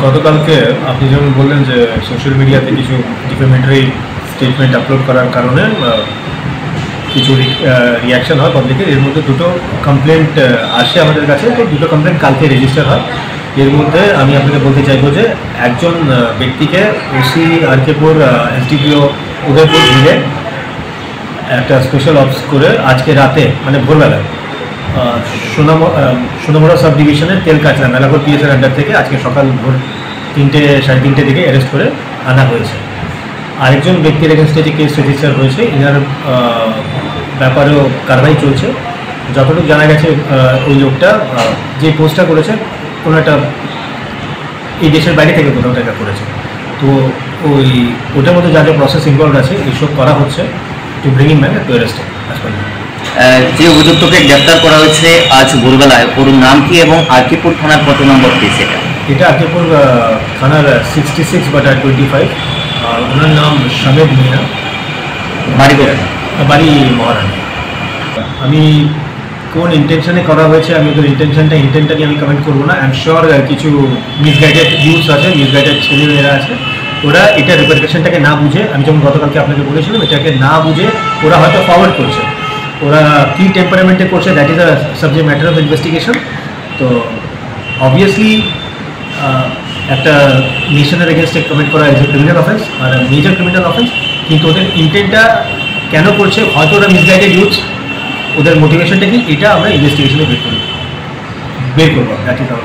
গতকালকে আপনি যেমন বললেন যে সোশ্যাল মিডিয়াতে কিছু ডিফেমেটরি স্টেটমেন্ট আপলোড করার কারণে কিছু রিয়াকশন হয় পাবলিকের। এর মধ্যে দুটো কমপ্লেন্ট আসে আমাদের কাছে, তো দুটো কমপ্লেন্ট কালকে রেজিস্টার হয়। এর মধ্যে আমি আপনাকে বলতে চাইবো যে একজন ব্যক্তিকে ওসি আরকেপুর এসডিপিও উদয়পুর মিলে একটা স্পেশাল অপস করে আজকে রাতে মানে ভোরবেলায় সোনামুড়া সাব ডিভিশনের তেলকাচরা মেলাঘর পিএসের আন্ডার থেকে আজকে সকাল ভোর 3টে সাড়ে 3টে দিকে অ্যারেস্ট করে আনা হয়েছে। আরেকজন ব্যক্তির এগেনস্টে যে কেস রেজিস্টার হয়েছে, ইনার ব্যাপারেও কারবাই চলছে। যতটুকু জানা গেছে ওই লোকটা যে পোস্টটা করেছে কোনো একটা এই দেশের বাইরে থেকে কোথাও টাকা করেছে, তো ওটার মধ্যে যা যা প্রসেস ইনভলভ আছে এইসব করা হচ্ছে to bring in man to arrest. যে অভিযুক্তকে গ্রেপ্তার করা হয়েছে আজ ভোরবেলায়, ওর নাম কি এবং আরকিপুর থানার কত নম্বর কেস এটা? এটা আরকিপুর থানার 66/25। আর ওনার নাম শামেদ মিয়া, বাড়ি মহারানী। আমি কোন ইন্টেনশনে করা হয়েছে আমি ওদের ইন্টেনটা নিয়ে আমি কমেন্ট করবো না। আই এম শিওর কিছু মিসগাইডেড ইউথস আছে, মিসগাইডেড ছেলেমেয়েরা আছে, ওরা এটা রিপারকেশনটাকে না বুঝে, আমি যেমন গতকালকে আপনাকে বলেছিলাম, এটাকে না বুঝে ওরা হয়তো ফরওয়ার্ড করছে। ওরা কী টেম্পারামেন্টে করছে that is a subject matter of investigation. তো অবভিয়াসলি একটা নেশনের এগেনস্টে কমিট করা ইজ এ ক্রিমিনাল অফেন্স আর মেজর ক্রিমিনাল অফেন্স, কিন্তু ওদের ইন্টেন্টটা কেন করছে, হয়তো ওরা মিসগাইডেড ইউথস, ওদের মোটিভেশনটা কি, এটা আমরা ইনভেস্টিগেশনে বের করবো। That is our